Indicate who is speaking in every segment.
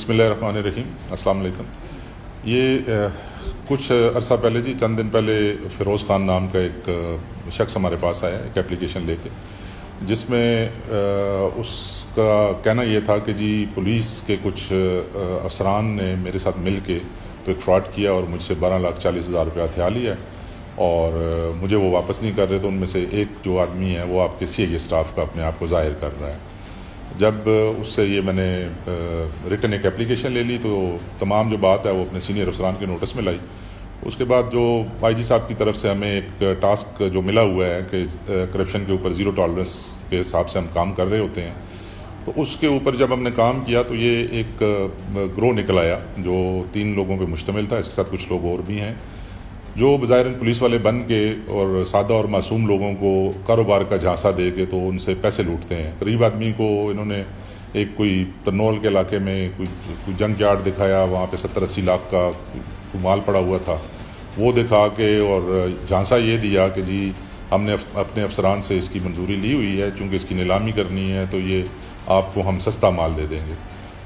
Speaker 1: बिस्मिल्लाहिर्रहमानिर्रहीम, अस्सलाम वालेकुम। ये कुछ अरसा पहले जी, चंद दिन पहले फ़िरोज़ ख़ान नाम का एक शख्स हमारे पास आया एक एप्लीकेशन लेके, जिसमें उसका कहना ये था कि जी पुलिस के कुछ अफसरान ने मेरे साथ मिल के तो एक फ्रॉड किया और मुझसे 12,40,000 रुपया हथिया लिया और मुझे वो वापस नहीं कर रहे। तो उनमें से एक जो आदमी है वो आपके CIA स्टाफ का अपने आप को ज़ाहिर कर रहा है। जब उससे ये मैंने रिटन एक एप्लीकेशन ले ली तो तमाम जो बात है वो अपने सीनियर अफसरान के नोटिस में लाई। उसके बाद जो IG साहब की तरफ से हमें एक टास्क जो मिला हुआ है कि करप्शन के ऊपर ज़ीरो टॉलरेंस के हिसाब से हम काम कर रहे होते हैं, तो उसके ऊपर जब हमने काम किया तो ये एक ग्रोह निकल आया जो 3 लोगों पे मुश्तमिल था। इसके साथ कुछ लोग और भी हैं जो बज़ाहिरन पुलिस वाले बन के और सादा और मासूम लोगों को कारोबार का झांसा दे के तो उनसे पैसे लूटते हैं। गरीब आदमी को इन्होंने एक कोई तरनौल के इलाके में कोई जंग यार्ड दिखाया, वहाँ पे 70-80 लाख का माल पड़ा हुआ था, वो दिखा के और झांसा ये दिया कि जी हमने अपने अफसरान से इसकी मंजूरी ली हुई है, चूँकि इसकी नीलामी करनी है तो ये आपको हम सस्ता माल दे देंगे।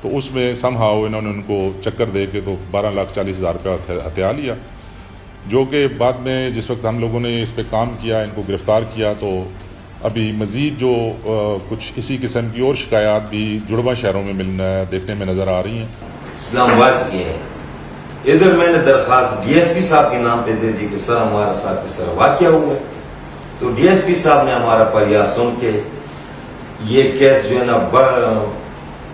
Speaker 1: तो उसमें समहाउ इन्होंने उनको चक्कर दे के तो 12,40,000 रुपया हथिया लिया, जो कि बाद में जिस वक्त हम लोगों ने इस पे काम किया, इनको गिरफ़्तार किया, तो अभी मज़ीद जो कुछ इसी किस्म की और शिकायत भी जुड़वा शहरों में देखने में नज़र आ रही हैं।
Speaker 2: इस्लामाबाद से है, इधर मैंने दरख्वास्त DSP साहब के नाम पे दे दी कि सर हमारा साथ इस तरह वाक़या हुआ है। तो DSP साहब ने हमारा फरियाद सुन के ये केस जो है ना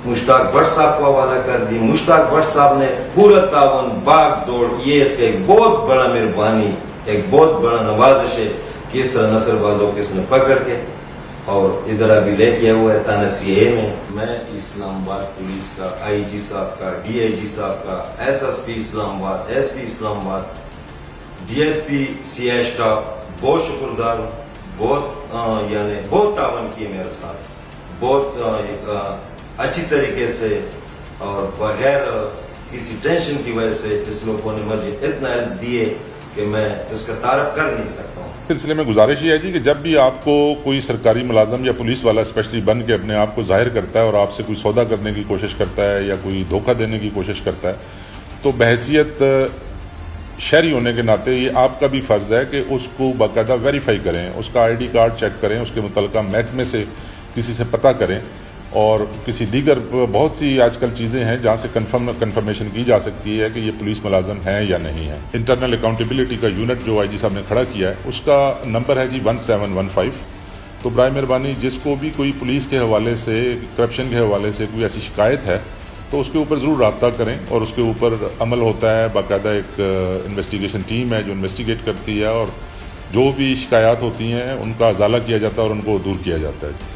Speaker 2: मुश्ताक भट्ट साहब को हवाला कर दी। मुश्ताक भट्ट साहब ने पूरा तावन भाग दौड़, ये इसका एक बहुत बड़ा मेहरबानी, एक बहुत बड़ा नवाजिश है कि इस तरह नसरबाजों को इसने पकड़ के और इधर अभी लेके हुआ है थाना CA में। मैं इस्लामाबाद पुलिस का, IG साहब का, DIG साहब का, SSP Islamabad, SP Islamabad, DSP CI staff बहुत शुक्रगुजार हूँ। बहुत यानी बहुत तावन किए मेरे साथ, बहुत अच्छी तरीके से और बगैर किसी टेंशन की वजह से इस लोगों ने मुझे इतना हेल्प दिए कि मैं उसका तारीफ कर नहीं सकता हूँ।
Speaker 1: सिलसिले में गुजारिश ये है जी कि जब भी आपको कोई सरकारी मुलाजम या पुलिस वाला स्पेशली बन के अपने आप को जाहिर करता है और आपसे कोई सौदा करने की कोशिश करता है या कोई धोखा देने की कोशिश करता है, तो बहैसियत शहरी होने के नाते ये आपका भी फ़र्ज़ है कि उसको बाकायदा वेरीफाई करें, उसका ID कार्ड चेक करें, उसके मुतल्लिका महकमे से किसी से पता करें और किसी दीगर बहुत सी आजकल चीज़ें हैं जहाँ से कंफर्मेशन की जा सकती है कि ये पुलिस मुलाजम हैं या नहीं है। इंटरनल अकाउंटेबिलिटी का यूनिट जो IG साहब ने खड़ा किया है उसका नंबर है जी 1715। तो बराए मेहरबानी जिसको भी कोई पुलिस के हवाले से, करप्शन के हवाले से कोई ऐसी शिकायत है तो उसके ऊपर ज़रूर रब्ता करें और उसके ऊपर अमल होता है। बाकायदा एक इन्वेस्टिगेशन टीम है जो इन्वेस्टिगेट करती है और जो भी शिकायत होती हैं उनका अजाला किया जाता है और उनको दूर किया जाता है।